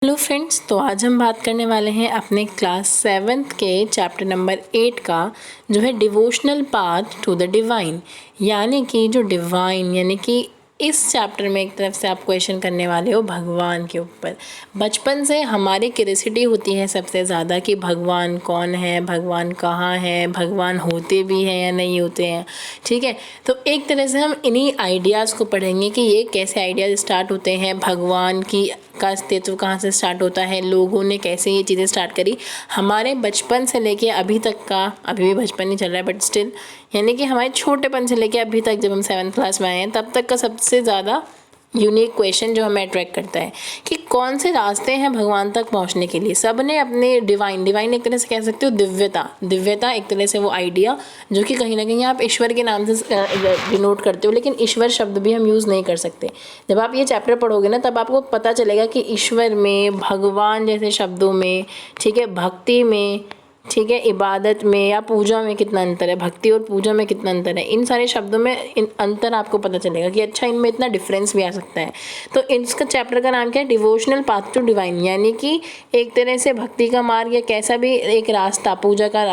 Hello friends, तो आज हम बात करने वाले हैं अपने क्लास 7th के चैप्टर नंबर 8 का, जो है devotional path to the divine. यानी कि जो डिवाइन यानी कि इस चैप्टर में एक तरफ से आप क्वेश्चन करने वाले हो भगवान के ऊपर। बचपन से हमारी क्यूरियोसिटी होती है सबसे ज़्यादा कि भगवान कौन है, भगवान कहाँ है, भगवान होते भी हैं या नहीं होते हैं। ठीक है, तो एक तरह से हम इन्हीं आइडियाज़ को पढ़ेंगे कि ये कैसे आइडियाज़ स्टार्ट होते हैं, भगवान की का अस्तित्व कहाँ से स्टार्ट होता है, लोगों ने कैसे ये चीज़ें स्टार्ट करी हमारे बचपन से लेके अभी तक का। अभी भी बचपन ही चल रहा है बट स्टिल, यानी कि हमारे छोटेपन से लेके अभी तक जब हम 7th क्लास में आए हैं तब तक का सबसे ज़्यादा यूनिक क्वेश्चन जो हमें अट्रैक्ट करता है कि कौन से रास्ते हैं भगवान तक पहुंचने के लिए। सब ने अपने डिवाइन एक तरह से कह सकते हो दिव्यता एक तरह से वो आइडिया जो कि कहीं ना कहीं आप ईश्वर के नाम से डिनोट करते हो, लेकिन ईश्वर शब्द भी हम यूज़ नहीं कर सकते। जब आप ये चैप्टर पढ़ोगे ना तब आपको पता चलेगा कि ईश्वर में, भगवान जैसे शब्दों में, ठीक है, भक्ति में, ठीक है, इबादत में या पूजा में कितना अंतर है, भक्ति और पूजा में कितना अंतर है, इन सारे शब्दों में इन अंतर आपको पता चलेगा कि अच्छा इनमें इतना डिफरेंस भी आ सकता है। तो इसका चैप्टर का नाम क्या है, डिवोशनल पाथ टू डिवाइन। यानी कि एक तरह से भक्ति का मार्ग या कैसा भी एक रास्ता, पूजा का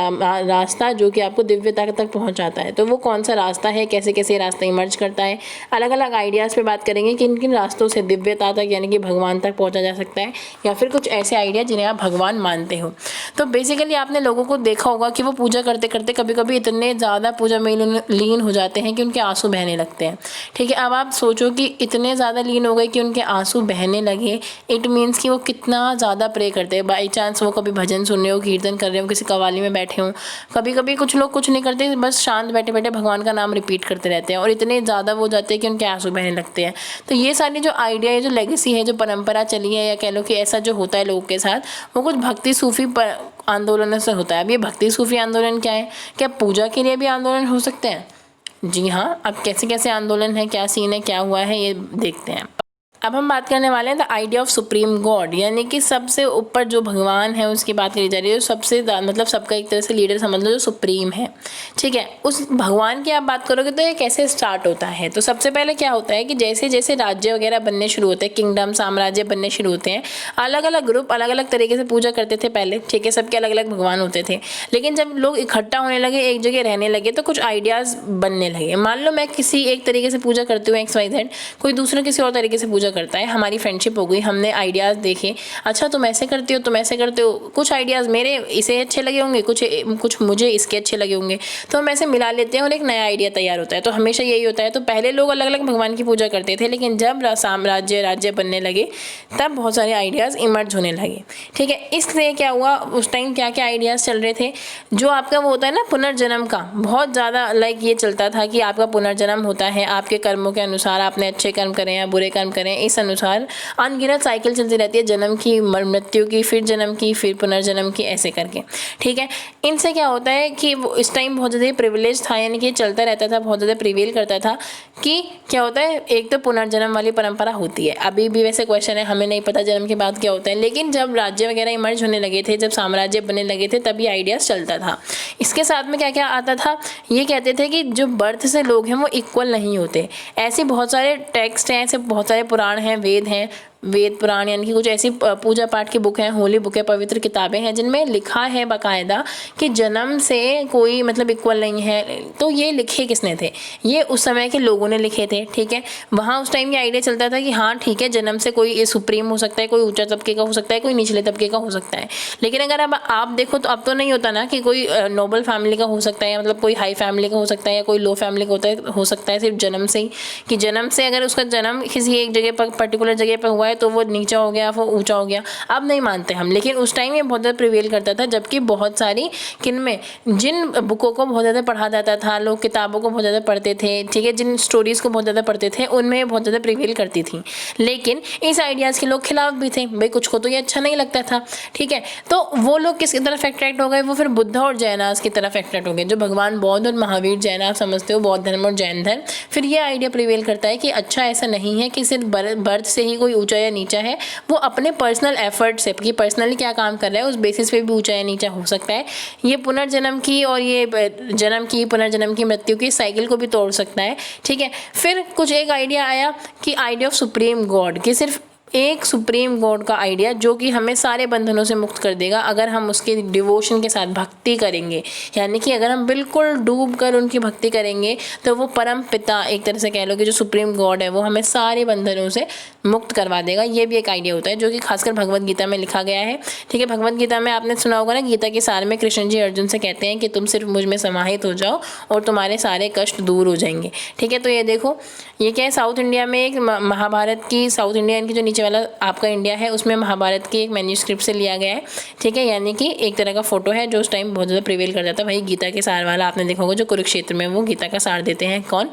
रास्ता जो कि आपको दिव्यता तक पहुँचाता है। तो वो कौन सा रास्ता है, कैसे कैसे रास्ता इमर्ज करता है, अलग अलग आइडियाज़ पे बात करेंगे कि इन किन रास्तों से दिव्यता तक यानी कि भगवान तक पहुँचा जा सकता है, या फिर कुछ ऐसे आइडिया जिन्हें आप भगवान मानते हो। तो बेसिकली आपने लोगों को देखा होगा कि वो पूजा करते करते कभी कभी इतने ज़्यादा पूजा में लीन हो जाते हैं कि उनके आंसू बहने लगते हैं। ठीक है, अब आप सोचो कि इतने ज़्यादा लीन हो गए कि उनके आंसू बहने लगे, इट मीन्स कि वो कितना ज़्यादा प्रे करते हैं। बाई चांस वो कभी भजन सुन रहे हो, कीर्तन कर रहे हो, किसी कव्वाली में बैठे हों, कभी कभी कुछ लोग कुछ नहीं करते, बस शांत बैठे बैठे भगवान का नाम रिपीट करते रहते हैं और इतने ज़्यादा वो जाते हैं कि उनके आंसू बहने लगते हैं। तो ये सारी जो आइडिया है, जो लेगेसी है, जो परंपरा चली है, या कह लो कि ऐसा जो होता है लोगों के साथ, वो कुछ भक्ति सूफी आंदोलन से होता है। अब ये भक्ति सूफी आंदोलन क्या है, क्या पूजा के लिए भी आंदोलन हो सकते हैं? जी हाँ, अब कैसे कैसे आंदोलन है, क्या सीन है, क्या हुआ है, ये देखते हैं। अब हम बात करने वाले हैं the idea of supreme God, यानी कि सबसे ऊपर जो भगवान है उसकी बात करी जा रही है, जो सबसे मतलब सबका एक तरह से लीडर समझ लो, जो सुप्रीम है। ठीक है, उस भगवान की आप बात करोगे तो ये कैसे स्टार्ट होता है। तो सबसे पहले क्या होता है कि जैसे जैसे राज्य वगैरह बनने शुरू होते हैं, किंगडम, साम्राज्य बनने शुरू होते हैं, अलग अलग ग्रुप अलग अलग तरीके से पूजा करते थे पहले। ठीक है, सबके अलग अलग भगवान होते थे, लेकिन जब लोग इकट्ठा होने लगे, एक जगह रहने लगे, तो कुछ आइडियाज़ बनने लगे। मान लो मैं किसी एक तरीके से पूजा करती हूँ XYZ, कोई दूसरा किसी और तरीके से पूजा करता है, हमारी फ्रेंडशिप हो गई, हमने आइडियाज़ देखे, अच्छा तुम ऐसे करते हो, तुम ऐसे करते हो, कुछ आइडियाज़ मेरे इसे अच्छे लगे होंगे, कुछ मुझे इसके अच्छे लगे होंगे, तो हम ऐसे मिला लेते हैं और एक नया आइडिया तैयार होता है। तो हमेशा यही होता है। तो पहले लोग अलग अलग भगवान की पूजा करते थे, लेकिन जब साम्राज्य राज्य बनने लगे तब बहुत सारे आइडियाज़ इमर्ज होने लगे। ठीक है, इसलिए क्या हुआ, उस टाइम क्या क्या आइडियाज़ चल रहे थे, जो आपका वो होता है ना पुनर्जन्म का, बहुत ज़्यादा ये चलता था कि आपका पुनर्जन्म होता है, आपके कर्मों के अनुसार, आपने अच्छे कर्म करें या बुरे कर्म करें, इस अनुसार अनगिनत साइकिल चलती रहती है, जन्म की, मृत्यु की, फिर जन्म की, फिर पुनर्जन्म की, ऐसे करके। ठीक है, इनसे क्या होता है कि वो इस टाइम बहुत ज़्यादा प्रिविलेज था, यानी कि चलता रहता था, बहुत ज़्यादा प्रिवेल करता था कि क्या होता है, एक तो पुनर्जन्म वाली परंपरा होती है। अभी भी वैसे क्वेश्चन है, हमें नहीं पता जन्म के बाद क्या होता है, लेकिन जब राज्य वगैरह इमर्ज होने लगे थे, जब साम्राज्य बनने लगे थे, तभी आइडियाज़ चलता था। इसके साथ में क्या क्या आता था, ये कहते थे कि जो बर्थ से लोग हैं वो इक्वल नहीं होते। ऐसे बहुत सारे टेक्स्ट हैं, ऐसे बहुत सारे पुराण हैं, वेद हैं, वेद पुराण, यानी कि कुछ ऐसी पूजा पाठ की बुक हैं, होली बुक है, पवित्र किताबें हैं, जिनमें लिखा है बाकायदा कि जन्म से कोई मतलब इक्वल नहीं है। तो ये लिखे किसने थे, ये उस समय के लोगों ने लिखे थे। ठीक है, वहाँ उस टाइम ये आइडिया चलता था कि हाँ ठीक है, जन्म से कोई सुप्रीम हो सकता है, कोई ऊंचा तबके का हो सकता है, कोई निचले तबके का हो सकता है। लेकिन अगर अब आप देखो तो अब तो नहीं होता ना कि कोई नोबल फैमिली का हो सकता है, मतलब कोई हाई फैमिली का हो सकता है, या कोई लो फैमिली का हो सकता है सिर्फ जन्म से ही, कि जन्म से अगर उसका जन्म किसी एक जगह पर, पर्टिकुलर जगह पर हुआ है, तो वो नीचा हो गया, वो ऊंचा हो गया। अब नहीं मानते हम, लेकिन उस टाइम ये बहुत ज़्यादा प्रिवेल करता था, जबकि बहुत सारी जिन बुकों को बहुत ज़्यादा पढ़ा जाता था, लोग किताबों को बहुत ज़्यादा पढ़ते थे, ठीक है, जिन स्टोरीज़ को बहुत ज़्यादा पढ़ते थे, उनमें बहुत ज़्यादा प्रिवेल करती थी। लेकिन इस आइडियाज़ के लोग खिलाफ भी थे, भाई कुछ को तो ये अच्छा नहीं लगता था। ठीक है, तो वो लोग किसकी तरफ अट्रैक्ट हो गए, वो फिर बुद्ध और जैनास की तरफ अट्रैक्ट हो गए, जो भगवान बौद्ध और महावीर जैन आप समझते हो, बौद्ध धर्म और जैन धर्म। फिर ये आइडिया प्रिवेल करता है कि अच्छा ऐसा नहीं है कि सिर्फ बर्थ से ही कोई ऊंचा या नीचा है, वो अपने पर्सनल एफर्ट से, कि पर्सनली क्या काम कर रहा है, उस बेसिस पे भी ऊंचा या नीचा हो सकता है। ये पुनर्जन्म की और ये जन्म की, पुनर्जन्म की, मृत्यु की साइकिल को भी तोड़ सकता है। ठीक है, फिर कुछ एक आइडिया आया कि आइडिया ऑफ सुप्रीम गॉड, कि सिर्फ एक सुप्रीम गॉड का आइडिया जो कि हमें सारे बंधनों से मुक्त कर देगा अगर हम उसके डिवोशन के साथ भक्ति करेंगे। यानी कि अगर हम बिल्कुल डूब कर उनकी भक्ति करेंगे तो वो परम पिता, एक तरह से कह लो कि जो सुप्रीम गॉड है, वो हमें सारे बंधनों से मुक्त करवा देगा। ये भी एक आइडिया होता है जो कि खासकर भगवत गीता में लिखा गया है। ठीक है, भगवत गीता में आपने सुना होगा ना, गीता के सार में कृष्ण जी अर्जुन से कहते हैं कि तुम सिर्फ मुझ में समाहित हो जाओ और तुम्हारे सारे कष्ट दूर हो जाएंगे। ठीक है, तो ये देखो, ये क्या है, साउथ इंडिया में एक महाभारत की, साउथ इंडिया की जो नीचे वाला आपका इंडिया है उसमें महाभारत की एक मैन्यूस्क्रिप्ट से लिया गया है। ठीक है, यानी कि एक तरह का फोटो है जो उस टाइम बहुत ज़्यादा प्रिवेल कर जाता है। वही गीता के सार वाला आपने देखा होगा, जो कुरुक्षेत्र में वो गीता का सार देते हैं, कौन?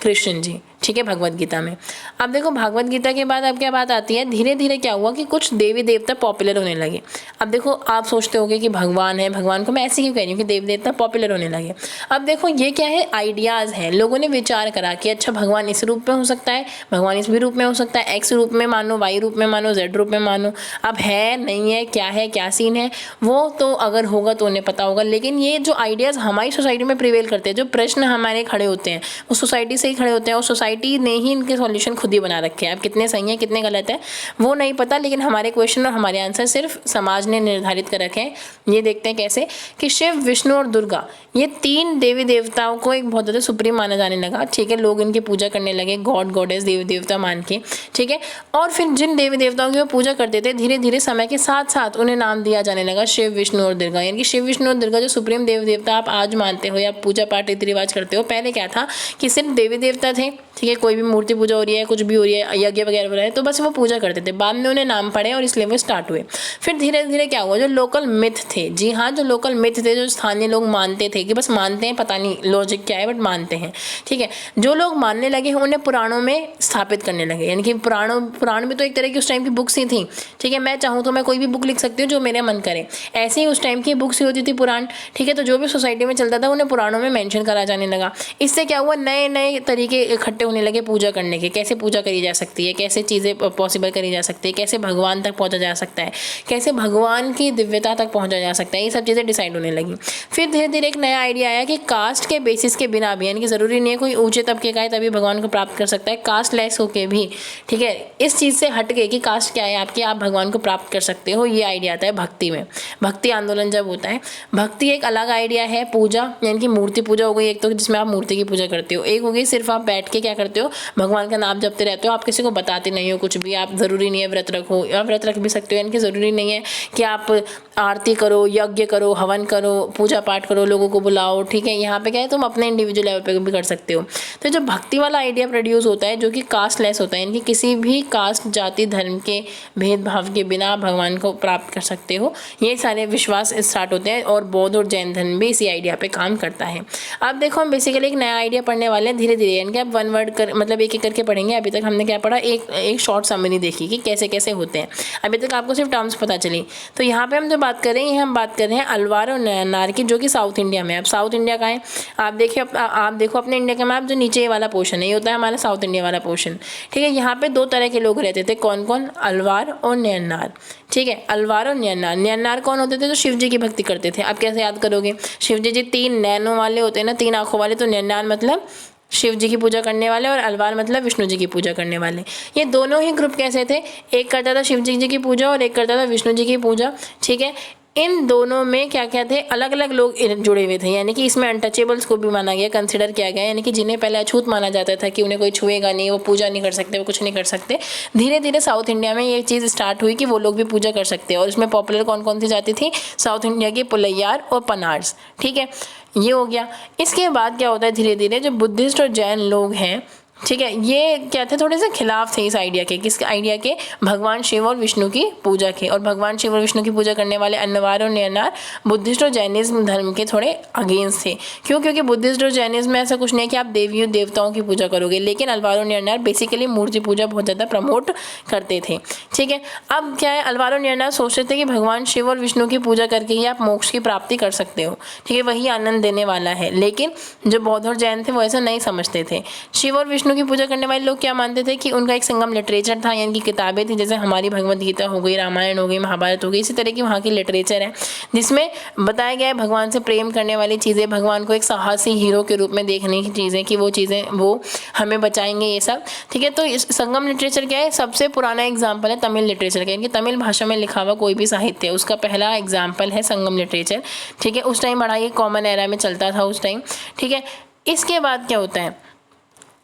कृष्ण जी। ठीक है, भगवत गीता में। अब देखो, भगवत गीता के बाद अब क्या बात आती है, धीरे धीरे क्या हुआ कि कुछ देवी देवता पॉपुलर होने लगे। अब देखो, आप सोचते होगे कि भगवान है, भगवान को मैं ऐसे क्यों कह रही हूँ कि देवी देवता पॉपुलर होने लगे। अब देखो, ये क्या है, आइडियाज़ हैं। लोगों ने विचार करा कि अच्छा, भगवान इस रूप में हो सकता है, भगवान इस भी रूप में हो सकता है, एक्स रूप में मानो, वाई रूप में मानो, जेड रूप में मानो। अब है नहीं है, क्या सीन है, वो तो अगर होगा तो उन्हें पता होगा। लेकिन ये जो आइडियाज़ हमारी सोसाइटी में प्रिवेल करते हैं, जो प्रश्न हमारे खड़े होते हैं, वो सोसाइटी से ही खड़े होते हैं और सोसाइटी ने ही इनके सॉल्यूशन खुद ही बना रखे हैं। अब कितने सही हैं कितने गलत है वो नहीं पता, लेकिन हमारे क्वेश्चन और हमारे आंसर सिर्फ समाज ने निर्धारित कर रखे हैं। ये देखते हैं कैसे कि शिव, विष्णु और दुर्गा, ये 3 देवी देवताओं को एक बहुत ज़्यादा सुप्रीम माना जाने लगा। ठीक है, लोग इनकी पूजा करने लगे, गॉड गॉडेस, देवी देवता मान के। ठीक है, और फिर जिन देवी देवताओं की वो पूजा करते थे, धीरे धीरे समय के साथ साथ उन्हें नाम दिया जाने लगा शिव, विष्णु और दुर्गा। यानी कि शिव, विष्णु और दुर्गा जो सुप्रीम देवी देवता आप आज मानते हो या पूजा पाठ रीति रिवाज करते हो, पहले क्या था कि सिर्फ देवी देवता थे। ठीक है, कोई भी मूर्ति पूजा हो रही है, कुछ भी हो रही है, यज्ञ वगैरह हो रहा है, तो बस वो पूजा करते थे। बाद में उन्हें नाम पड़े और इसलिए वो स्टार्ट हुए। फिर धीरे धीरे क्या हुआ, जो लोकल मिथ थे, जी हाँ, जो लोकल मिथ थे, जो स्थानीय लोग मानते थे कि बस मानते हैं, पता नहीं लॉजिक क्या है बट मानते हैं। ठीक है, जो लोग मानने लगे उन्हें पुराणों में स्थापित करने लगे। यानी कि पुराण भी तो एक तरह की उस टाइम की बुक्स ही थी। ठीक है, मैं चाहूँ तो मैं कोई भी बुक लिख सकती हूँ जो मेरा मन करे, ऐसे ही उस टाइम की बुक्स ही होती थी पुराण। ठीक है, तो जो भी सोसाइटी में चलता था उन्हें पुराणों में मेंशन करा जाने लगा। इससे क्या हुआ, नए नए तरीके इकट्ठे होने लगे पूजा करने के। कैसे पूजा करी जा सकती है, कैसे चीज़ें पॉसिबल करी जा सकती है, कैसे भगवान तक पहुंचा जा सकता है, कैसे भगवान की दिव्यता तक पहुंचा जा सकता है, ये सब चीज़ें डिसाइड होने लगी। फिर धीरे धीरे एक नया आइडिया आया कि कास्ट के बेसिस के बिना भी, यानी कि ज़रूरी नहीं है कोई ऊंचे तबके का है तभी भगवान को प्राप्त कर सकता है, कास्ट लेस होके भी। ठीक है, इस चीज़ से हट के कि कास्ट क्या है आपकी, आप भगवान को प्राप्त कर सकते हो, ये आइडिया आता है भक्ति में। भक्ति आंदोलन जब होता है, भक्ति एक अलग आइडिया है। पूजा यानी कि मूर्ति पूजा हो गई एक, तो जिसमें आप मूर्ति की पूजा करते हो। एक हो गई सिर्फ आप बैठ के क्या करते हो, भगवान का नाम जपते रहते हो, आप किसी को बताते नहीं हो कुछ भी। आप ज़रूरी नहीं है व्रत रखो, या व्रत रख भी सकते हो, यानी कि ज़रूरी नहीं है कि आप आरती करो, यज्ञ करो, हवन करो, पूजा पाठ करो, लोगों को बुलाओ। ठीक है, यहाँ पे क्या है, तुम अपने इंडिविजुअल लेवल पे भी कर सकते हो। तो जो भक्ति वाला आइडिया प्रोड्यूस होता है जो कि कास्ट लेस होता है, यानी कि किसी भी कास्ट, जाति, धर्म के भेदभाव के बिना भगवान को प्राप्त कर सकते हो, ये सारे विश्वास स्टार्ट होते हैं। और बौद्ध और जैन धर्म भी इसी आइडिया पे काम करता है। अब देखो, हम बेसिकली एक नया आइडिया पढ़ने वाले हैं धीरे धीरे, यानी कि अब वन वर्ड कर मतलब एक एक करके पढ़ेंगे। अभी तक हमने क्या पढ़ा, एक शॉर्ट समरी देखी कि कैसे कैसे होते हैं। अभी तक आपको सिर्फ टर्म्स पता चली। तो यहाँ पे हम जो बात कर रहे हैं, हम बात कर रहे हैं अलवार और नयनार की, जो कि साउथ इंडिया में है। अब साउथ इंडिया का है, आप देखिए, आप देखो अपने इंडिया का मैप, जो नीचे वाला पोर्शन है ये होता है हमारा साउथ इंडिया वाला पोर्शन। ठीक है, यहाँ पे 2 तरह के लोग रहते थे, कौन कौन, अलवार और नयनार। ठीक है, अलवार और नयनार। नयनार कौन होते थे, जो शिव जी की भक्ति करते थे। अब कैसे याद करोगे, शिव जी 3 नैनों वाले होते हैं ना, 3 आँखों वाले, तो नयनार मतलब शिव जी की पूजा करने वाले और अलवार मतलब विष्णु जी की पूजा करने वाले। ये दोनों ही ग्रुप कैसे थे, एक करता था शिव जी की पूजा और एक करता था विष्णु जी की पूजा। ठीक है, इन दोनों में क्या क्या थे, अलग अलग लोग जुड़े हुए थे। यानी कि इसमें अनटचेबल्स को भी माना गया, कंसिडर किया गया, यानी कि जिन्हें पहले अछूत माना जाता था कि उन्हें कोई छुएगा नहीं, वो पूजा नहीं कर सकते, वो कुछ नहीं कर सकते। धीरे धीरे साउथ इंडिया में ये चीज़ स्टार्ट हुई कि वो लोग भी पूजा कर सकते हैं। और इसमें पॉपुलर कौन कौन सी जाति थी, साउथ इंडिया की पुलैयार और पनार्स। ठीक है, ये हो गया। इसके बाद क्या होता है, धीरे धीरे जो बुद्धिस्ट और जैन लोग हैं, ठीक है, ये क्या थे, थोड़े से खिलाफ थे इस आइडिया के। किस आइडिया के, भगवान शिव और विष्णु की पूजा के। और भगवान शिव और विष्णु की पूजा करने वाले अलवार और नयनार बुद्धिस्ट और जैनिज्म धर्म के थोड़े अगेंस्ट थे। क्यों, क्योंकि बुद्धिस्ट और जैनिज्म में ऐसा कुछ नहीं है कि आप देवियों देवताओं की पूजा करोगे, लेकिन अलवार और नयनार बेसिकली मूर्ति पूजा बहुत ज़्यादा प्रमोट करते थे। ठीक है, अब क्या है, अलवार और नयनार सोचते थे कि भगवान शिव और विष्णु की पूजा करके ही आप मोक्ष की प्राप्ति कर सकते हो। ठीक है, वही आनंद देने वाला है। लेकिन जो बौद्ध और जैन थे वो ऐसा नहीं समझते थे। शिव और विष्णु विष्णु की पूजा करने वाले लोग क्या मानते थे कि उनका एक संगम लिटरेचर था, यानी कि किताबें थी, जैसे हमारी भगवद गीता हो गई, रामायण हो गई, महाभारत हो गई, इसी तरह की वहाँ की लिटरेचर है जिसमें बताया गया है भगवान से प्रेम करने वाली चीज़ें, भगवान को एक साहसी हीरो के रूप में देखने की चीज़ें कि वो चीज़ें वो हमें बचाएंगे, ये सब। ठीक है, तो इस संगम लिटरेचर क्या है, सबसे पुराना एग्जाम्पल है तमिल लिटरेचर का, यानी कि तमिल भाषा में लिखा हुआ कोई भी साहित्य उसका पहला एग्जाम्पल है संगम लिटरेचर। ठीक है, उस टाइम बड़ा ये कॉमन एरा में चलता था उस टाइम। ठीक है, इसके बाद क्या होता है,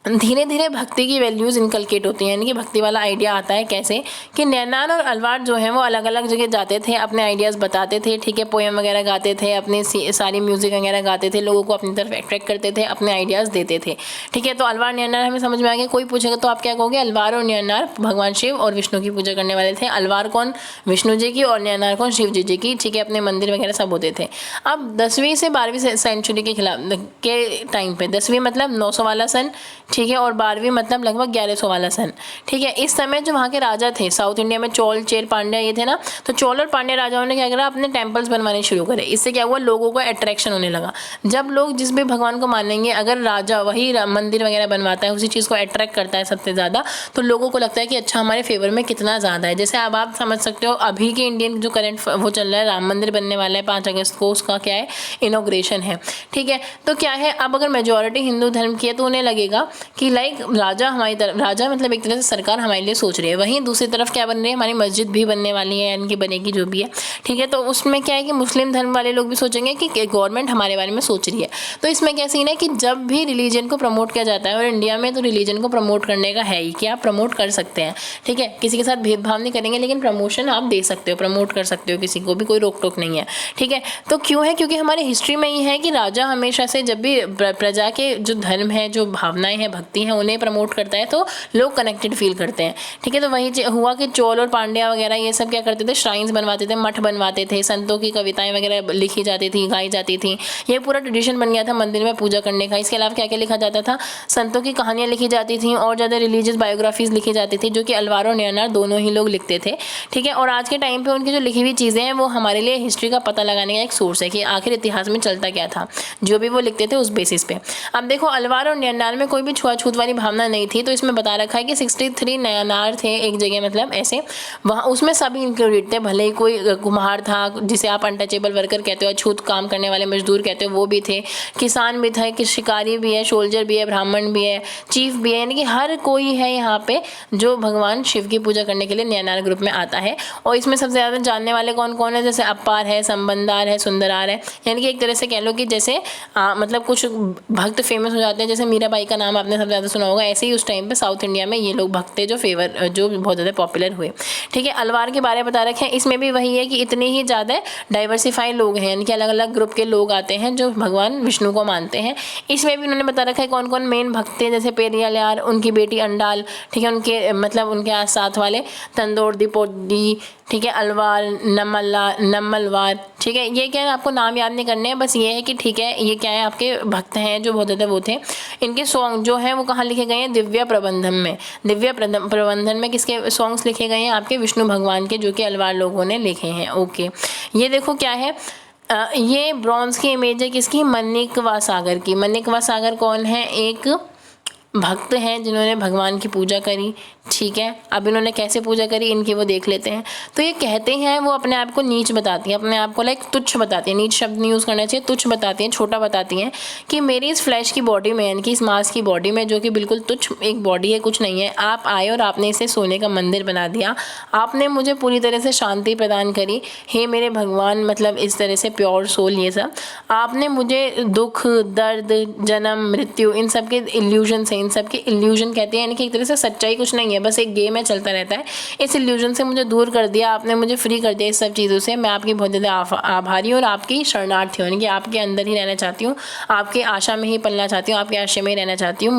धीरे धीरे भक्ति की वैल्यूज़ इनकलकेट होती हैं, यानी कि भक्ति वाला आइडिया आता है कैसे कि नैनान और अलवार जो हैं वो अलग अलग जगह जाते थे, अपने आइडियाज़ बताते थे। ठीक है, पोएम वगैरह गाते थे, अपने सारी म्यूज़िक वगैरह गाते थे, लोगों को अपनी तरफ अट्रैक्ट करते थे, अपने आइडियाज़ देते थे। ठीक है, तो अलवार नैनार हमें समझ में आ गया। कोई पूछेगा तो आप क्या कहोगे, अलवार और नैनार भगवान शिव और विष्णु की पूजा करने वाले थे। अलवार कौन, विष्णु जी की, और नैनार कौन, शिव जी की। ठीक है, अपने मंदिर वगैरह सब होते थे। अब 10वीं से 12वीं सेंचुरी के खिलाफ के टाइम पे, 10वीं मतलब 900 वाला सन, ठीक है, और 12वीं मतलब लगभग 1100 वाला सन। ठीक है, इस समय जो वहाँ के राजा थे साउथ इंडिया में, चोल, चेर, पांड्या ये थे ना, तो चोल और पांड्या राजाओं ने क्या करा, अपने टेम्पल्स बनवाने शुरू करे। इससे क्या हुआ, लोगों को अट्रैक्शन होने लगा। जब लोग जिस भी भगवान को मानेंगे, अगर राजा वही मंदिर वगैरह बनवाता है, उसी चीज़ को अट्रैक्ट करता है सबसे ज़्यादा, तो लोगों को लगता है कि अच्छा हमारे फेवर में कितना ज़्यादा है। जैसे अब आप समझ सकते हो अभी के इंडियन जो करंट वो चल रहा है, राम मंदिर बनने वाला है 5 अगस्त को, उसका क्या है, इनॉग्रेशन है। ठीक है, तो क्या है, अब अगर मेजॉरिटी हिंदू धर्म की है तो उन्हें लगेगा कि लाइक राजा हमारी तरफ, राजा मतलब एक तरह से सरकार हमारे लिए सोच रही है। वहीं दूसरी तरफ क्या बन रही है, हमारी मस्जिद भी बनने वाली है, यानी कि बनेगी जो भी है। ठीक है, तो उसमें क्या है कि मुस्लिम धर्म वाले लोग भी सोचेंगे कि गवर्नमेंट हमारे बारे में सोच रही है। तो इसमें क्या सीन है कि जब भी रिलीजन को प्रमोट किया जाता है, और इंडिया में तो रिलीजन को प्रमोट करने का है ही कि आप प्रमोट कर सकते हैं। ठीक है, किसी के साथ भेदभाव नहीं करेंगे, लेकिन प्रमोशन आप दे सकते हो, प्रमोट कर सकते हो, किसी को भी कोई रोक टोक नहीं है। ठीक है, तो क्यों है, क्योंकि हमारी हिस्ट्री में ये है कि राजा हमेशा से जब भी प्रजा के जो धर्म है, जो भावनाएं हैं, भक्ति है, उन्हें प्रमोट करता है तो लोग कनेक्टेड फील करते हैं। ठीक है, तो वही हुआ कि चोल और पांड्या वगैरह ये सब क्या करते थे, श्राइन्स बनवाते थे, मठ बनवाते थे, संतों की कविताएं वगैरह लिखी जाती थी, गाई जाती थी। ये पूरा ट्रेडिशन बन गया था मंदिर में पूजा करने का। इसके अलावा क्या क्या लिखा जाता था, संतों की कहानियाँ लिखी जाती थी, और ज़्यादा रिलीजियस बायोग्राफीज़ लिखी जाती थी, जो कि अलवार और नैनार दोनों ही लोग लिखते थे। ठीक है, और आज के टाइम पर उनकी जो लिखी हुई चीज़ें हैं वो हमारे लिए हिस्ट्री का पता लगाने का एक सोर्स है कि आखिर इतिहास में चलता क्या था, जो भी वो लिखते थे उस बेसिस पे। अब देखो, अलवार और नैनार में कोई भी छुआछूत वाली भावना नहीं थी, तो इसमें बता रखा है कि 63 नैनार थे एक जगह, मतलब ऐसे वहाँ, उसमें सभी इंक्लूडेड थे। भले ही कोई कुम्हार था, जिसे आप अनटचेबल वर्कर कहते हो, अछूत काम करने वाले मजदूर कहते हो, वो भी थे, किसान भी थे, कि शिकारी भी है, सोल्जर भी है, ब्राह्मण भी है, चीफ भी है, यानी कि हर कोई है यहाँ पे जो भगवान शिव की पूजा करने के लिए नैनार ग्रुप में आता है। और इसमें सबसे ज़्यादा जानने वाले कौन कौन है, जैसे अपार है, संबंधार है, सुंदरार है, यानी कि एक तरह से कह लो कि जैसे मतलब कुछ भक्त फेमस हो जाते हैं, जैसे मीराबाई का नाम आपने सबसे ज़्यादा सुना होगा, ऐसे ही उस टाइम पे साउथ इंडिया में ये लोग भक्त जो बहुत ज़्यादा पॉपुलर हुए। ठीक है, अलवार के बारे में बता रखे हैं, इसमें भी वही है कि इतने ही ज़्यादा डाइवर्सिफाई लोग हैं, यानी कि अलग अलग ग्रुप के लोग आते हैं जो भगवान विष्णु को मानते हैं। इसमें भी उन्होंने बता रखा है कौन कौन मेन भक्त हैं, जैसे पेरियालाल, उनकी बेटी अंडाल, ठीक है, उनके मतलब उनके साथ वाले तंदोर दिपोडी, ठीक है, अलवार, नम्मलवार। ठीक है, ये क्या है, आपको नाम याद नहीं करने हैं, बस ये है कि ठीक है, ये क्या है, आपके भक्त हैं जो बहुत ज़्यादा वो थे। इनके सॉन्ग जो हैं वो कहाँ लिखे गए हैं, दिव्य प्रबंधन में। दिव्य प्रबंधन में किसके सॉन्ग्स लिखे गए हैं, आपके विष्णु भगवान के, जो कि अलवार लोगों ने लिखे हैं। ओके, ये देखो क्या है, ये ब्रॉन्ज की इमेज है किसकी, मनिकवा सागर की। मनिकवा सागर कौन है, एक भक्त हैं जिन्होंने भगवान की पूजा करी। ठीक है, अब इन्होंने कैसे पूजा करी इनकी वो देख लेते हैं। तो ये कहते हैं, वो अपने आप को नीच बताती हैं, अपने आप को लाइक तुच्छ बताती हैं, नीच शब्द नहीं यूज़ करना चाहिए, तुच्छ बताती हैं, छोटा बताती हैं कि मेरी इस फ्लैश की बॉडी में, यानी कि इस मांस की बॉडी में, जो कि बिल्कुल तुच्छ एक बॉडी है, कुछ नहीं है, आप आए और आपने इसे सोने का मंदिर बना दिया, आपने मुझे पूरी तरह से शांति प्रदान करी। हे मेरे भगवान, मतलब इस तरह से प्योर सोल, ये सब आपने मुझे दुख, दर्द, जन्म, मृत्यु, इन सब के इल्यूजन से, इन सब के इल्यूजन कहते हैं, यानी कि एक तरह से सच्चाई कुछ नहीं है, बस एक गेम है, चलता रहता है, इस इल्यूजन से मुझे दूर कर दिया आपने, मुझे फ्री कर दिया इस सब चीज़ों से। मैं आपकी बहुत ज़्यादा आभारी हूँ और आपकी शरणार्थी हूँ, यानी कि आपके अंदर ही रहना चाहती हूँ, आपके आशा में ही पलना चाहती हूँ, आपके आशय में ही रहना चाहती हूँ,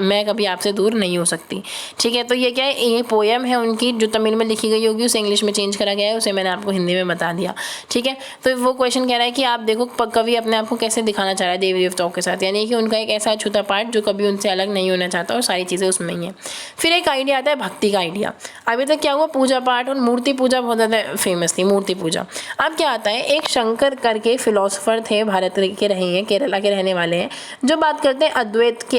मैं कभी आपसे दूर नहीं हो सकती। ठीक है, तो ये क्या है, ये पोएम है उनकी, जो तमिल में लिखी गई होगी, उसे इंग्लिश में चेंज करा गया है, उसे मैंने आपको हिंदी में बता दिया। ठीक है, तो वो क्वेश्चन कह रहा है कि आप देखो कवि अपने आप को कैसे दिखाना चाह रहा है देवी देवताओं के साथ, यानी कि उनका एक ऐसा अछूता पार्ट जो कभी उनसे अलग लायक नहीं होना चाहता और सारी चीज़ें उसमें ही हैं। फिर एक आइडिया आता है भक्ति का आइडिया। अभी तक क्या हुआ, पूजा पाठ और मूर्ति पूजा बहुत ज़्यादा फेमस थी, मूर्ति पूजा। अब क्या आता है, एक शंकर करके फिलोसोफर थे, भारत के रहे हैं, केरला के रहने वाले हैं, जो बात करते हैं अद्वैत की,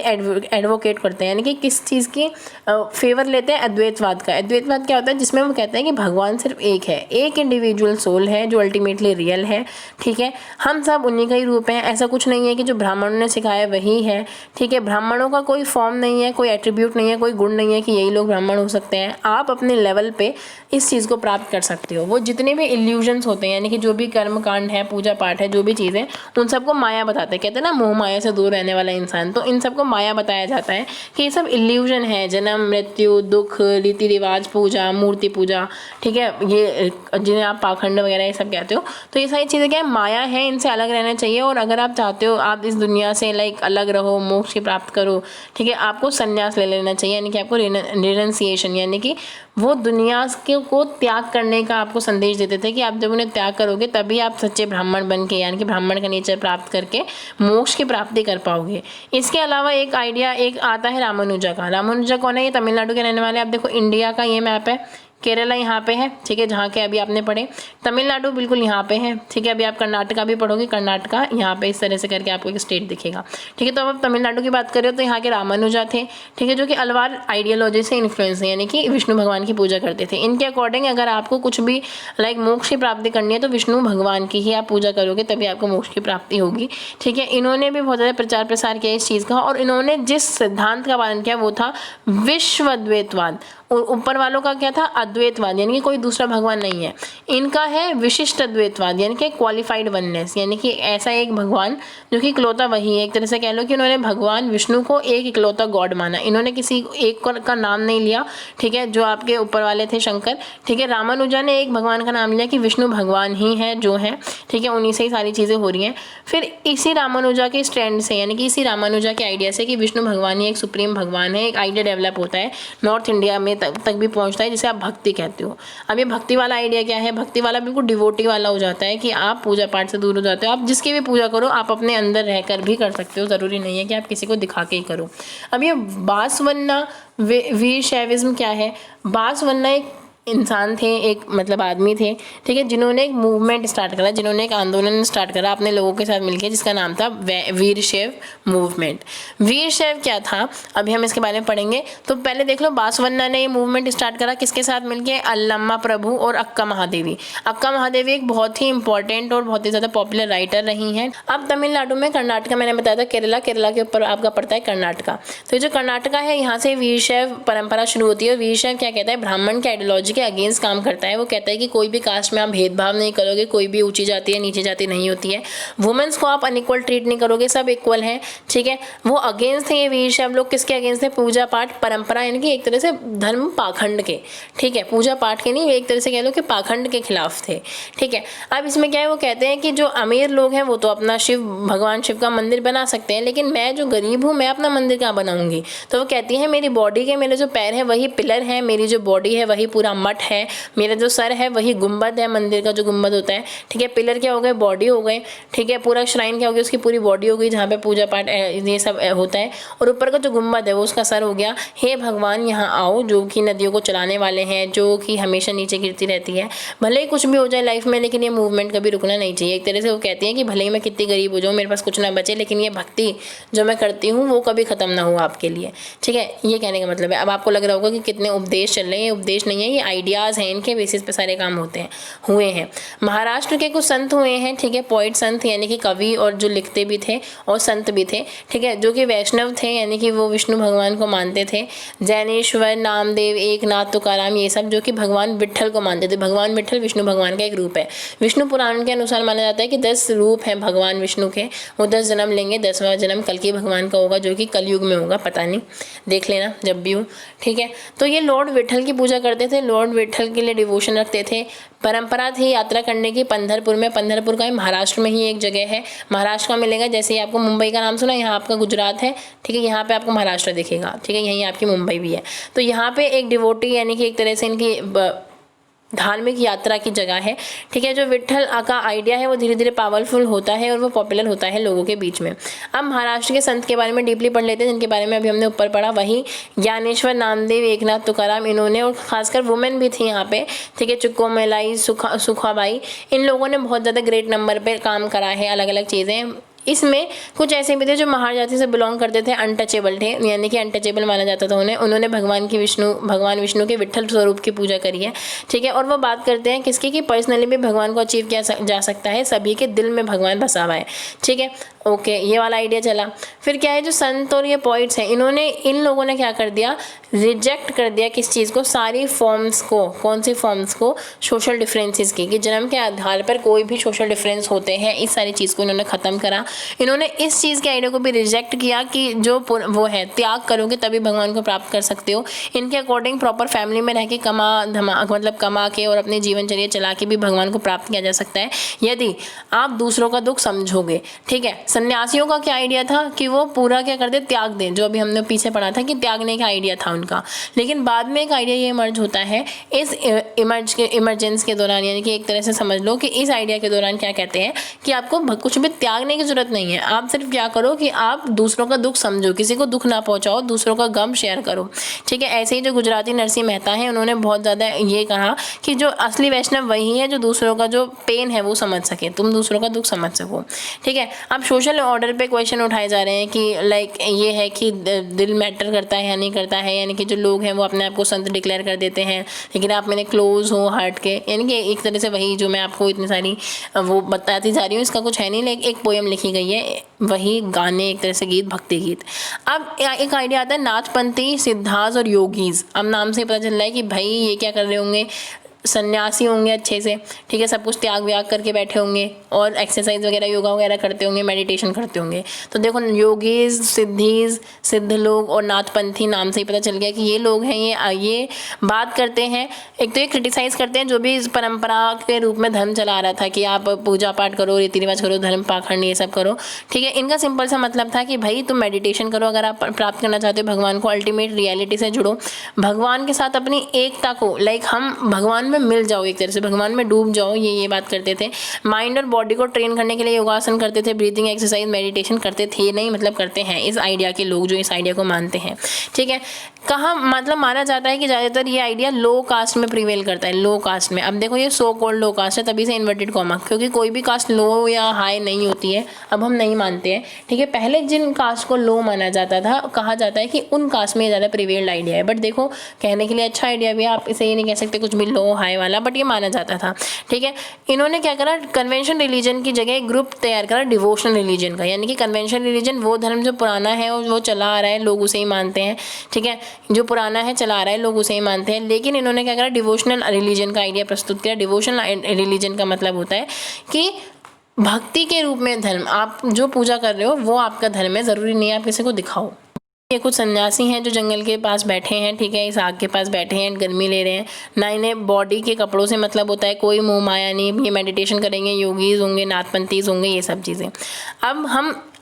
एडवोकेट करते हैं, यानी कि किस चीज़ की फेवर लेते हैं, अद्वैतवाद का। अद्वैतवाद क्या होता है, जिसमें वो कहते हैं कि भगवान सिर्फ एक है, एक इंडिविजुअल सोल है जो अल्टीमेटली रियल है, ठीक है, हम सब उन्हीं का ही रूप हैं। ऐसा कुछ नहीं है कि जो ब्राह्मणों ने सिखाया वही है, ठीक है, ब्राह्मणों का कोई फॉर्म नहीं है, कोई एट्रीब्यूट नहीं है, कोई गुण नहीं है कि यही लोग ब्राह्मण हो सकते हैं। आप अपने लेवल पे इस चीज़ को प्राप्त कर सकते हो। वो जितने भी इल्यूजन्स होते हैं, यानी कि जो भी कर्म कांड है, पूजा पाठ है, जो भी चीज़ें, उन सबको माया बताते हैं। कहते हैं ना, मोह माया से दूर रहने वाला इंसान, तो इन सबको माया बताया जाता है कि ये सब इल्यूजन है, जन्म मृत्यु दुख, रीति रिवाज, पूजा, मूर्ति पूजा, ठीक है, ये जिन्हें आप पाखंड वगैरह ये सब कहते हो, तो ये सारी चीज़ें क्या है, माया है, इनसे अलग रहना चाहिए। और अगर आप चाहते हो आप इस दुनिया से अलग रहो, मोक्ष की प्राप्त करो, ठीक है, आपको संन्यास ले लेना चाहिए, यानी कि आपको रिनंसिएशन, यानी कि वो दुनिया को त्याग करने का आपको संदेश देते थे कि आप जब उन्हें त्याग करोगे तभी आप सच्चे ब्राह्मण बन के, यानी कि ब्राह्मण का नेचर प्राप्त करके मोक्ष की प्राप्ति कर पाओगे। इसके अलावा एक आइडिया एक आता है रामानुजा का। रामानुजा कौन है, ये तमिलनाडु के रहने वाले। आप देखो, इंडिया का ये मैप है, केरला यहाँ पे है, ठीक है, जहाँ के अभी आपने पढ़े। तमिलनाडु बिल्कुल यहाँ पे है, ठीक है। अभी आप कर्नाटका भी पढ़ोगे, कर्नाटका यहाँ पे इस तरह से करके आपको एक स्टेट दिखेगा, ठीक है। तो अब आप तमिलनाडु की बात करें तो यहाँ के रामानुजा थे, ठीक है, जो कि अलवार आइडियोलॉजी से इन्फ्लुएंस है, यानी कि विष्णु भगवान की पूजा करते थे। इनके अकॉर्डिंग अगर आपको कुछ भी मोक्ष की प्राप्ति करनी है तो विष्णु भगवान की ही आप पूजा करोगे, तभी आपको मोक्ष की प्राप्ति होगी, ठीक है। इन्होंने भी बहुत ज़्यादा प्रचार प्रसार किया इस चीज़ का, और इन्होंने जिस सिद्धांत का पालन किया वो था विश्व अद्वैतवाद। और ऊपर वालों का क्या था, अद्वैतवाद, यानी कि कोई दूसरा भगवान नहीं है। इनका है विशिष्ट अद्वैतवाद, यानी कि क्वालिफाइड वननेस, यानी कि ऐसा एक भगवान जो कि इकलौता वही है। एक तरह से कह लो कि उन्होंने भगवान विष्णु को एक इकलौता गॉड माना, इन्होंने किसी एक का नाम नहीं लिया, ठीक है, जो आपके ऊपर वाले थे शंकर, ठीक है। रामानुजा ने एक भगवान का नाम लिया कि विष्णु भगवान ही है जो है, ठीक है, उन्हीं से ही सारी चीज़ें हो रही हैं। फिर इसी रामानुजा के स्टैंड से, यानी कि इसी रामानुजा के आइडिया से कि विष्णु भगवान ही एक सुप्रीम भगवान है, एक आइडिया डेवलप होता है नॉर्थ इंडिया में तक भी पहुंचता है, जिसे आप भक्ति कहते हो। अब ये भक्ति वाला आइडिया क्या है, भक्ति वाला बिल्कुल डिवोटी वाला हो जाता है कि आप पूजा पाठ से दूर हो जाते हो। आप जिसकी भी पूजा करो आप अपने अंदर रहकर भी कर सकते हो, ज़रूरी नहीं है कि आप किसी को दिखा के ही करो। अब ये बासवन्ना वीर शैविज्म क्या है, बासवन्ना एक इंसान थे, एक आदमी थे, ठीक है, जिन्होंने एक मूवमेंट स्टार्ट करा, जिन्होंने एक आंदोलन स्टार्ट करा अपने लोगों के साथ मिलकर, जिसका नाम था वीरशैव मूवमेंट। वीरशैव क्या था, अभी हम इसके बारे में पढ़ेंगे। तो पहले देख लो, बासवन्ना ने ये मूवमेंट स्टार्ट करा किसके साथ मिलके, अल्लम्मा प्रभु और अक्का महादेवी। अक्का महादेवी एक बहुत ही इंपॉर्टेंट और बहुत ही ज़्यादा पॉपुलर राइटर रही हैं। अब तमिलनाडु में, कर्नाटका मैंने बताया था, केरला के ऊपर आपका पड़ता है कर्नाटका। तो जो कर्नाटका है, यहाँ से वीरशैव परंपरा शुरू होती है। वीरशैव क्या कहता है, ब्राह्मण के आइडियोलॉजी के अगेंस्ट काम करता है। वो कहता है कि कोई भी कास्ट में आप भेदभाव नहीं करोगे, कोई भी ऊंची जाति है नीचे जाति नहीं होती है, वुमेन्स को आप अनइक्वल ट्रीट नहीं करोगे, सब इक्वल हैं, ठीक है। वो अगेंस्ट थे ये वीरशैव लोग। किसके अगेंस्ट थे, पूजा पाठ परंपरा, यानी कि एक तरह से धर्म पाखंड के, ठीक है, पूजा पाठ के नहीं, एक तरह से कह लो कि पाखंड के खिलाफ थे, ठीक है। अब इसमें क्या है, वो कहते हैं कि जो अमीर लोग हैं वो तो अपना भगवान शिव का मंदिर बना सकते हैं, लेकिन मैं जो गरीब हूँ मैं अपना मंदिर कहाँ बनाऊंगी। तो वो कहती है मेरी बॉडी के मेरे जो पैर हैं वही पिलर हैं, मेरी जो बॉडी है वही पूरा मठ है, मेरा जो सर है वही गुंबद है, मंदिर का जो गुंबद होता है, ठीक है। पिलर क्या हो गए, बॉडी हो गए, ठीक है। पूरा श्राइन क्या हो गया, उसकी पूरी बॉडी हो गई जहाँ पे पूजा पाठ ये सब होता है, और ऊपर का जो गुंबद है वो उसका सर हो गया। हे भगवान यहाँ आओ, जो कि नदियों को चलाने वाले हैं, जो कि हमेशा नीचे गिरती रहती है, भले ही कुछ भी हो जाए लाइफ में, लेकिन ये मूवमेंट कभी रुकना नहीं चाहिए। एक तरह से वो कहती हैं कि भले ही मैं कितनी गरीब हो जाऊँ, मेरे पास कुछ ना बचे, लेकिन ये भक्ति जो मैं करती हूँ वो कभी खत्म ना हो आपके लिए, ठीक है। ये कहने का मतलब है। अब आपको लग रहा होगा कि कितने उपदेश चल रहे हैं, ये उपदेश नहीं है, ये आइडियाज़ हैं, इनके बेसिस पे सारे काम हुए हैं। महाराष्ट्र के कुछ संत हुए हैं, ठीक है, पोइट संत, यानी कि कवि और जो लिखते भी थे और संत भी थे, ठीक है, जो कि वैष्णव थे, यानी कि वो विष्णु भगवान को मानते थे। जैनेश्वर, नामदेव, एकनाथ, तुकाराम, ये सब जो कि भगवान विट्ठल को मानते थे। भगवान विट्ठल विष्णु भगवान का एक रूप है। विष्णु पुराण के अनुसार माना जाता है कि 10 रूप हैं भगवान विष्णु के, वो 10 जन्म लेंगे, 10वां जन्म कल्कि भगवान का होगा, जो कि कलयुग में होगा, पता नहीं, देख लेना जब भी हो, ठीक है। तो ये लॉर्ड विट्ठल की पूजा करते थे, लॉर्ड विट्ठल के लिए डिवोशन रखते थे। परंपरा थी यात्रा करने की पंढरपुर में, पंढरपुर का महाराष्ट्र में ही एक जगह है, महाराष्ट्र का मिलेगा। जैसे आपको मुंबई का नाम सुना, यहाँ आपका गुजरात है, ठीक है, यहाँ पे आपको महाराष्ट्र दिखेगा, ठीक है, यहीं आपकी मुंबई भी है। तो यहाँ पे एक डिवोटी, यानी कि एक तरह से इनकी धार्मिक यात्रा की जगह है, ठीक है। जो विट्ठल का आइडिया है वो धीरे धीरे पावरफुल होता है और वो पॉपुलर होता है लोगों के बीच में। अब महाराष्ट्र के संत के बारे में डीपली पढ़ लेते हैं, जिनके बारे में अभी हमने ऊपर पढ़ा। वही ज्ञानेश्वर, नामदेव, एकनाथ, तुकाराम, इन्होंने, और खासकर वुमेन भी थी यहाँ पे, ठीक है, चुक्कोमेलाई, सुखाबाई, इन लोगों ने बहुत ज़्यादा ग्रेट नंबर पर काम करा है, अलग अलग चीज़ें। इसमें कुछ ऐसे भी थे जो महार जाति से बिलोंग करते थे, अनटचेबल थे, यानी कि अनटचेबल माना जाता था उन्हें। उन्होंने भगवान विष्णु के विट्ठल स्वरूप की पूजा करी है, ठीक है। और वो बात करते हैं किसकी, कि पर्सनली भी भगवान को अचीव किया जा सकता है, सभी के दिल में भगवान बसा हुआ है, ठीक है। ओके, ये वाला आइडिया चला। फिर क्या है, जो संत और ये पॉइट्स हैं, इन लोगों ने क्या कर दिया, रिजेक्ट कर दिया किस चीज़ को, सारी फॉर्म्स को। कौन सी फॉर्म्स को, सोशल डिफरेंसेस की, कि जन्म के आधार पर कोई भी सोशल डिफरेंस होते हैं, इस सारी चीज़ को इन्होंने ख़त्म करा। इन्होंने इस चीज़ के आइडिया को भी रिजेक्ट किया कि जो वो है, त्याग करोगे तभी भगवान को प्राप्त कर सकते हो। इनके अकॉर्डिंग प्रॉपर फैमिली में रह के कमा के और अपने जीवनचर्या चला के भी भगवान को प्राप्त किया जा सकता है, यदि आप दूसरों का दुख समझोगे, ठीक है। सन्यासियों का क्या आइडिया था कि वो पूरा क्या करते, त्याग दें, जो अभी हमने पीछे पढ़ा था कि त्यागने का आइडिया था उनका। लेकिन बाद में एक आइडिया ये इमर्ज होता है इस इमरजेंस के दौरान, यानी कि एक तरह से समझ लो कि इस आइडिया के दौरान क्या कहते हैं कि आपको कुछ भी त्यागने की जरूरत नहीं है। आप सिर्फ क्या करो कि आप दूसरों का दुख समझो, किसी को दुख ना पहुंचाओ, दूसरों का गम शेयर करो, ठीक है। ऐसे ही जो गुजराती नरसिंह मेहता है, उन्होंने बहुत ज़्यादा ये कहा कि जो असली वैष्णव वही है जो दूसरों का जो पेन है वो समझ सके, तुम दूसरों का दुख समझ सको, ठीक है। अब सोशल ऑर्डर पे क्वेश्चन उठाए जा रहे हैं कि लाइक ये है कि दिल मैटर करता है या नहीं करता है, यानी कि जो लोग हैं वो अपने आप को संत डिक्लेयर कर देते हैं, लेकिन आप मेरे क्लोज हो हार्ट के, यानी कि एक तरह से वही जो मैं आपको इतनी सारी वो बताती जा रही हूँ, इसका कुछ है नहीं, लेकिन एक पोएम लिखी गई है, वही गाने, एक तरह से गीत, भक्ति गीत। अब एक आइडिया आता है नाथपंथी, सिद्धार्थ और योगीज। अब नाम से पता चल रहा है कि भाई ये क्या कर रहे होंगे, सन्यासी होंगे अच्छे से, ठीक है, सब कुछ त्याग व्याग करके बैठे होंगे और एक्सरसाइज वगैरह, योगा वगैरह करते होंगे, मेडिटेशन करते होंगे। तो देखो, योगीज, सिद्ध लोग और नाथपंथी, नाम से ही पता चल गया कि ये लोग हैं। ये बात करते हैं, एक तो ये क्रिटिसाइज़ करते हैं जो भी इस परंपरा के रूप में धर्म चला आ रहा था कि आप पूजा पाठ करो, रीति रिवाज करो, धर्म पाखंड ये सब करो, ठीक है। इनका सिंपल सा मतलब था कि भाई तुम मेडिटेशन करो, अगर आप प्राप्त करना चाहते हो भगवान को, अल्टीमेट रियलिटी से जुड़ो, भगवान के साथ अपनी एकता को, लाइक हम भगवान में मिल जाओ, एक तरह से भगवान में डूब जाओ, ये बात करते थे। माइंड और बॉडी को ट्रेन करने के लिए योगासन करते थे, ब्रीथिंग एक्सरसाइज, मेडिटेशन करते थे, नहीं मतलब करते हैं इस आइडिया के लोग जो इस आइडिया को मानते हैं, ठीक है। कहाँ मतलब माना जाता है कि ज़्यादातर ये आइडिया लो कास्ट में प्रिवेल करता है, लो कास्ट में। अब देखो ये सो कॉल्ड लो कास्ट है, तभी से इन्वर्टेड कॉमा, क्योंकि कोई भी कास्ट लो या हाई नहीं होती है, अब हम नहीं मानते हैं, ठीक है। पहले जिन कास्ट को लो माना जाता था, कहा जाता है कि उन कास्ट में ज़्यादा प्रिवेल्ड आइडिया है। बट देखो, कहने के लिए अच्छा आइडिया भी है, आप इसे ये नहीं कह सकते कुछ भी लो हाई वाला, बट ये माना जाता था, ठीक है। इन्होंने क्या करा, कन्वेंशन रिलीजन की जगह एक ग्रुप तैयार करा डिवोशनल रिलीजन का, यानी कि कन्वेंशन रिलीजन वो धर्म जो पुराना है और वो चला आ रहा है, लोग उसे ही मानते हैं, ठीक है, जो पुराना है चला आ रहा है, लोग उसे ही मानते हैं। लेकिन इन्होंने क्या करा, डिवोशनल रिलीजन का आइडिया प्रस्तुत किया। डिवोशनल रिलीजन का मतलब होता है कि भक्ति के रूप में धर्म, आप जो पूजा कर रहे हो वो आपका धर्म है, ज़रूरी नहीं है आप किसी को दिखाओ। ये कुछ सन्यासी हैं जो जंगल के पास बैठे हैं, ठीक है, इस आग के पास बैठे हैं, गर्मी ले रहे हैं ना, इन्हें बॉडी के कपड़ों से मतलब होता है, कोई मोह माया नहीं, ये मेडिटेशन करेंगे, योगीज होंगे, नाथपंथीज होंगे, ये सब चीज़ें।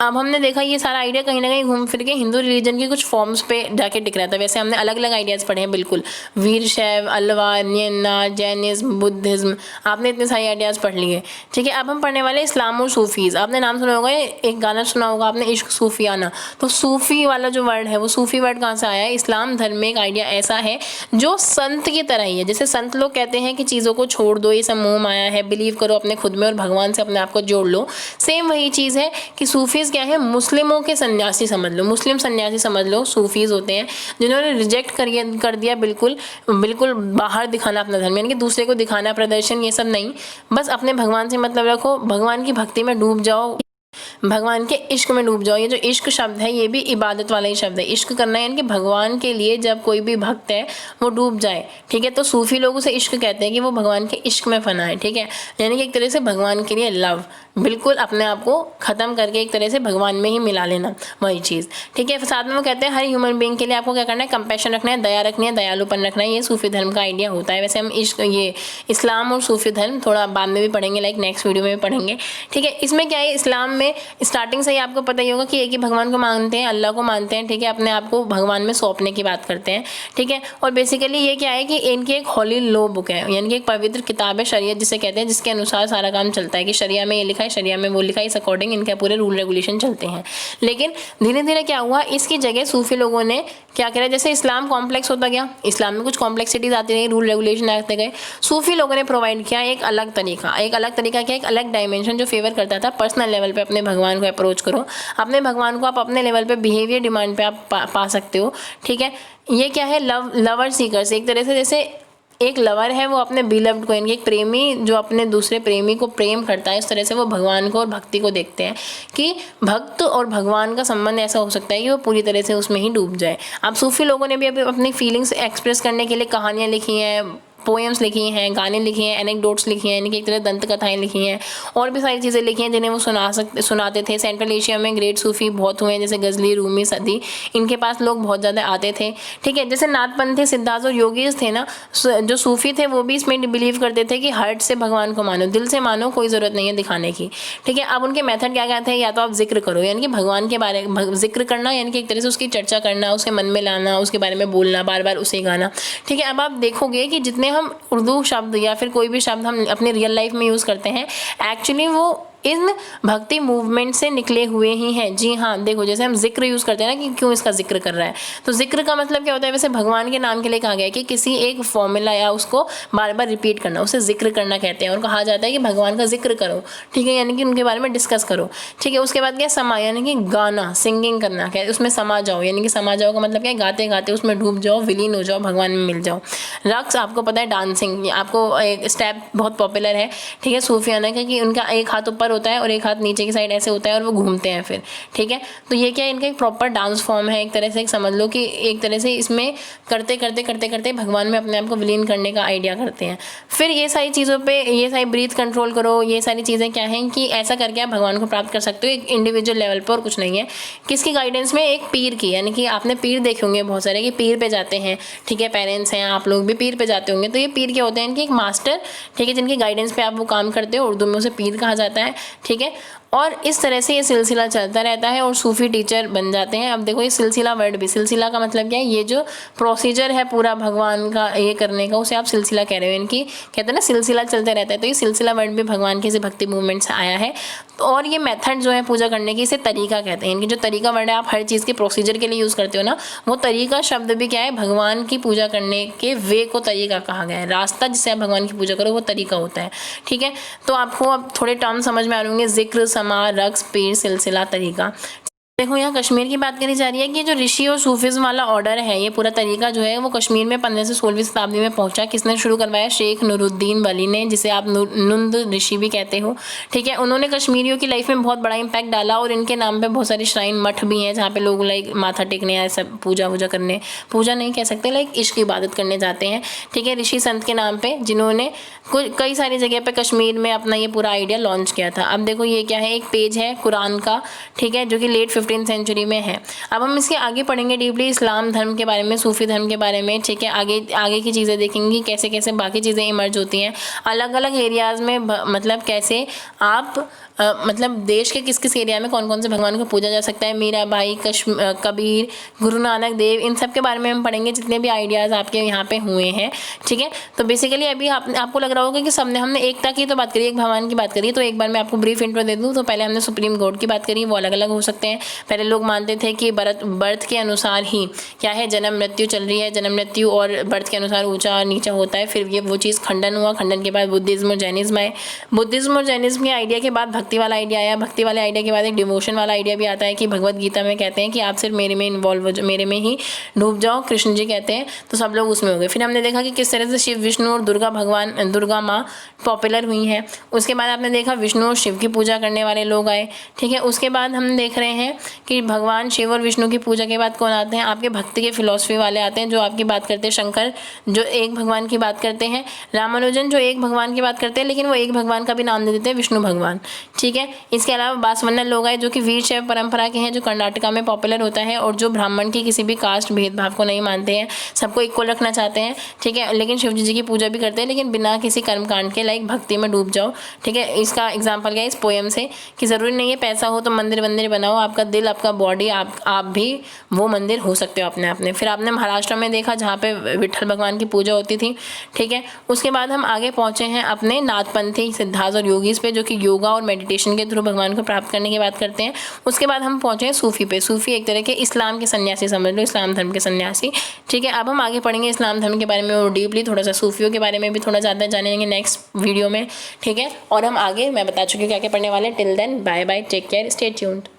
अब हमने देखा ये सारा आइडिया कहीं ना कहीं घूम फिर के हिंदू रिलीजन के कुछ फॉर्म्स पे जाके टिक रहा था। वैसे हमने अलग अलग आइडियाज़ पढ़े हैं, बिल्कुल, वीर शैव, अल्वा, न्यन्ना, जैनिज्म, बुद्धिज्म, आपने इतने सारे आइडियाज़ पढ़ लिए, ठीक है। अब हम पढ़ने वाले इस्लाम और सूफीज़। आपने नाम सुना होगा, एक गाना सुना होगा आपने, इश्क सूफियाना। तो सूफी वाला जो वर्ड है, वो सूफी वर्ड कहाँ से आया है, इस्लाम धर्म में एक आइडिया ऐसा है जो संत की तरह ही है। जैसे संत लोग कहते हैं कि चीज़ों को छोड़ दो, ये सब मोह माया है, बिलीव करो अपने खुद में और भगवान से अपने आप को जोड़ लो, सेम वही चीज़ है कि सूफीज़ क्या है, मुस्लिमों के सन्यासी समझ लो, मुस्लिम सन्यासी समझ लो, सूफीज़ होते हैं जिन्होंने रिजेक्ट कर दिया बिल्कुल बाहर दिखाना अपना धर्म, यानी कि दूसरे को दिखाना, प्रदर्शन, ये सब नहीं, बस अपने भगवान से मतलब रखो, भगवान की भक्ति में डूब जाओ, भगवान के इश्क में डूब जाओ। ये जो इश्क शब्द है ये भी इबादत वाला ही शब्द है, इश्क करना, यानी कि भगवान के लिए जब कोई भी भक्त है वो डूब जाए, ठीक है। तो सूफी लोग उसे इश्क कहते हैं कि वो भगवान के इश्क में फना है, ठीक है, यानी कि एक तरह से भगवान के लिए लव, बिल्कुल अपने आप को ख़त्म करके एक तरह से भगवान में ही मिला लेना, वही चीज़, ठीक है। साथ में वो कहते हैं हर ह्यूमन बीइंग के लिए आपको क्या करना है, कंपैशन रखना है, दया रखनी है, दयालुपन रखना है, ये सूफी धर्म का आइडिया होता है। वैसे हम ये इस्लाम और सूफी धर्म थोड़ा बाद में भी पढ़ेंगे, लाइक नेक्स्ट वीडियो में भी पढ़ेंगे, ठीक है। इसमें क्या है, इस्लाम में स्टार्टिंग से ही आपको पता ही होगा कि एक ही भगवान को मानते हैं, अल्लाह को मानते हैं, ठीक है, अपने आप को भगवान में सौंपने की बात करते हैं, ठीक है। और बेसिकली ये क्या है कि इनकी एक हॉली लॉ बुक है, यानी कि एक पवित्र किताब है, शरीयत जिसे कहते हैं, जिसके अनुसार सारा काम चलता है कि शरिया में ये लिखा है, शरिया में वो लिखा है, इस अकॉर्डिंग इनके पूरे रूल रेगुलेशन चलते हैं। लेकिन धीरे धीरे क्या हुआ, इसकी जगह सूफी लोगों ने क्या करा, जैसे इस्लाम कॉम्प्लेक्स होता गया, इस्लाम में कुछ कॉम्प्लेक्सिटीज आती रही, रूल रेगुलेशन आते गए, सूफी लोगों ने प्रोवाइड किया एक अलग तरीका क्या, एक अलग डायमेंशन जो फेवर करता था पर्सनल लेवल पे अपने भगवान को अप्रोच करो, अपने भगवान को आप अपने लेवल पे बिहेवियर डिमांड पे आप पा सकते हो, ठीक है। ये क्या है, लवर सीकर्स, एक तरह से जैसे एक लवर है वो अपने बिलव्ड को, यानी एक प्रेमी जो अपने दूसरे प्रेमी को प्रेम करता है, इस तरह से वो भगवान को और भक्ति को देखते हैं कि भक्त और भगवान का संबंध ऐसा हो सकता है कि वो पूरी तरह से उसमें ही डूब जाए। अब सूफी लोगों ने भी अपनी फीलिंग्स एक्सप्रेस करने के लिए कहानियाँ लिखी हैं, पोएम्स लिखी हैं, गाने लिखे हैं, एनेक्डोट्स लिखी हैं, यानी कि एक तरह दंत कथाएँ लिखी हैं, और भी सारी चीज़ें लिखी हैं जिन्हें वो सुनाते थे। सेंट्रल एशिया में ग्रेट सूफी बहुत हुए हैं, जैसे गजली, रूमी, सदी, इनके पास लोग बहुत ज़्यादा आते थे, ठीक है। जैसे नाथपंथी, सिद्धार्थ और योगीज थे ना, जो सूफी थे वो भी इसमें बिलीव करते थे कि हार्ट से भगवान को मानो, दिल से मानो, कोई ज़रूरत नहीं है दिखाने की, ठीक है। अब उनके मेथड क्या क्या थे, या तो आप जिक्र करो, यानी कि भगवान के बारे में जिक्र करना, यानी कि एक तरह से उसकी चर्चा करना, उसके मन में लाना, उसके बारे में बोलना, बार बार उसे गाना, ठीक है। अब आप देखोगे कि जितने हम उर्दू शब्द या फिर कोई भी शब्द हम अपने रियल लाइफ में यूज़ करते हैं, एक्चुअली वो इन भक्ति मूवमेंट से निकले हुए ही हैं। जी हाँ, देखो जैसे हम जिक्र यूज़ करते हैं ना कि क्यों इसका जिक्र कर रहा है, तो जिक्र का मतलब क्या होता है, वैसे भगवान के नाम के लिए कहा गया है कि किसी एक फॉर्मूला या उसको बार बार रिपीट करना, उसे जिक्र करना कहते हैं। और कहा जाता है कि भगवान का जिक्र करो, ठीक है, यानी कि उनके बारे में डिस्कस करो, ठीक है। उसके बाद क्या, समा, यानी कि गाना, सिंगिंग करना, क्या है, उसमें समा जाओ, यानी कि समा जाओ का मतलब क्या है, गाते गाते उसमें डूब जाओ, विलीन हो जाओ, भगवान में मिल जाओ। रक्स, आपको पता है, डांसिंग, आपको एक स्टेप बहुत पॉपुलर है, ठीक है, सूफियाना का, कि उनका एक हाथ ऊपर होता है और एक हाथ नीचे की साइड ऐसे होता है और वो घूमते हैं फिर, ठीक है। तो ये क्या है, इनका एक प्रॉपर डांस फॉर्म है, एक तरह से समझ लो कि एक तरह से इसमें करते करते करते करते भगवान में अपने आप को विलीन करने का आइडिया करते हैं। फिर ये सारी चीज़ों पे, ये सारी ब्रीथ कंट्रोल करो, ये सारी चीज़ें क्या हैं कि ऐसा करके आप भगवान को प्राप्त कर सकते हो एक इंडिविजुअल लेवल पर, और कुछ नहीं है। किसकी गाइडेंस में, एक पीर की, यानी कि आपने पीर देखे होंगे बहुत सारे कि पीर पे जाते हैं, ठीक है, पेरेंट्स हैं, आप लोग भी पीर पे जाते होंगे, तो ये पीर क्या होते हैं, इनके एक मास्टर, ठीक है, जिनकी गाइडेंस पे आप वो काम करते हो, उर्दू में उसे पीर कहा जाता है, ठीक है। और इस तरह से ये सिलसिला चलता रहता है और सूफी टीचर बन जाते हैं। अब देखो ये सिलसिला वर्ड भी, सिलसिला का मतलब क्या है, ये जो प्रोसीजर है पूरा भगवान का ये करने का, उसे आप सिलसिला कह रहे हो, इनकी कहते हैं ना सिलसिला चलते रहता है, तो ये सिलसिला वर्ड भी भगवान के इसी भक्ति मूवमेंट से आया है। और ये मेथड जो है पूजा करने की, इसे तरीका कहते हैं। इनकी जो तरीका वर्ड है, आप हर चीज़ के प्रोसीजर के लिए यूज़ करते हो ना, वो तरीका शब्द भी क्या है, भगवान की पूजा करने के वे को तरीका कहा गया है। रास्ता जिससे आप भगवान की पूजा करो वो तरीका होता है, ठीक है। तो आपको अब थोड़े टर्म समझ में आ रहे होंगे, जिक्र, समा, रक्स, पीर, सिलसिला, तरीका। देखो यहाँ कश्मीर की बात करी जा रही है कि जो ऋषि और सूफिज्म वाला ऑर्डर है, ये पूरा तरीका जो है वो कश्मीर में 15 से 16वीं शताब्दी में पहुंचा। किसने शुरू करवाया, शेख नूरुद्दीन वली ने, जिसे आप नुंद ऋषि भी कहते हो, ठीक है। उन्होंने कश्मीरियों की लाइफ में बहुत बड़ा इंपैक्ट डाला और इनके नाम पे बहुत सारे श्राइन, मठ भी हैं जहाँ पे लोग लाइक माथा टेकने या सब पूजा वूजा करने, पूजा नहीं कह सकते, लाइक इश्क की इबादत करने जाते हैं, ठीक है, ऋषि संत के नाम पे, जिन्होंने कई सारी जगह पे कश्मीर में अपना ये पूरा आइडिया लॉन्च किया था। अब देखो ये क्या है, एक पेज है कुरान का, ठीक है, जो कि लेट 15th सेंचुरी में है। अब हम इसके आगे पढ़ेंगे डीपली, इस्लाम धर्म के बारे में, सूफी धर्म के बारे में, ठीक है। आगे की चीज़ें देखेंगे, कैसे कैसे बाकी चीज़ें इमर्ज होती हैं अलग अलग एरियाज़ में, मतलब कैसे आप मतलब देश के किस किस एरिया में कौन कौन से भगवान को पूजा जा सकता है, मीरा बाई, कबीर, गुरु नानक देव, इन सब के बारे में हम पढ़ेंगे, जितने भी आइडियाज़ आपके यहाँ पे हुए हैं, ठीक है। तो बेसिकली अभी आपको लग रहा होगा कि हमने एकता की तो बात करी, एक भगवान की बात करी, तो एक बार मैं आपको ब्रीफ इंट्रो दे दूँ। तो पहले हमने सुप्रीम गॉड की बात करी, वो अलग अलग हो सकते हैं। पहले लोग मानते थे कि बर्थ के अनुसार ही क्या है, जन्म मृत्यु चल रही है, जन्म मृत्यु और बर्थ के अनुसार ऊंचा और नीचा होता है। फिर ये वो चीज़ खंडन हुआ, खंडन के बाद बुद्धिज़्म और जैनिज्म आए, बुद्धिज़्म और जैनिज्म के आइडिया के बाद भक्ति वाला आइडिया आया, भक्ति वाले आइडिया के बाद एक डिवोशन वाला आइडिया भी आता है कि भगवत गीता में कहते हैं कि आप सिर्फ मेरे में इन्वॉल्व हो जाओ, मेरे में ही डूब जाओ, कृष्ण जी कहते हैं, तो सब लोग उसमें हो गए। फिर हमने देखा कि किस तरह से शिव, विष्णु और दुर्गा माँ पॉपुलर हुई हैं। उसके बाद आपने देखा विष्णु और शिव की पूजा करने वाले लोग आए, ठीक है। उसके बाद हम देख रहे हैं कि भगवान शिव और विष्णु की पूजा के बाद कौन आते हैं, आपके भक्ति के फिलॉसफी वाले आते हैं, जो आपकी बात करते हैं शंकर, जो एक भगवान की बात करते हैं, रामानुजन जो एक भगवान की बात करते हैं, लेकिन वो एक भगवान का भी नाम दे देते हैं विष्णु भगवान, ठीक है। इसके अलावा बासवन्नन लोग आए जो कि वीर शैव परंपरा के हैं, जो कर्नाटका में पॉपुलर होता है, और जो ब्राह्मण की किसी भी कास्ट भेदभाव को नहीं मानते हैं, सबको इक्वल रखना चाहते हैं, ठीक है। लेकिन शिव जी की पूजा भी करते हैं, लेकिन बिना किसी कर्मकांड के, लाइक भक्ति में डूब जाओ, ठीक है। इसका एग्जाम्पल क्या है इस पोएम से, कि ज़रूरी नहीं है पैसा हो तो मंदिर वंदिर बनाओ, आपका दिल, आपका बॉडी, आप भी वो मंदिर हो सकते हो अपने आप में। फिर आपने महाराष्ट्र में देखा जहाँ पे विठल भगवान की पूजा होती थी, ठीक है। उसके बाद हम आगे पहुँचे हैं अपने नाथपंथी सिद्धांत और योगीज़ पे, जो कि योगा और मेडिटेशन के थ्रू भगवान को प्राप्त करने की बात करते हैं। उसके बाद हम पहुँचे हैं सूफ़ी पे। सूफ़ी एक तरह के इस्लाम के सन्यासी समझ लो, इस्लाम धर्म के सन्यासी, ठीक है। अब हम आगे पढ़ेंगे इस्लाम धर्म के बारे में और डीपली, थोड़ा सा सूफियों के बारे में भी थोड़ा ज़्यादा जानेंगे नेक्स्ट वीडियो में, ठीक है। और हम आगे मैं बता चुकी हूँ क्या क्या पढ़ने वाले। Till then bye bye, take care, stay tuned.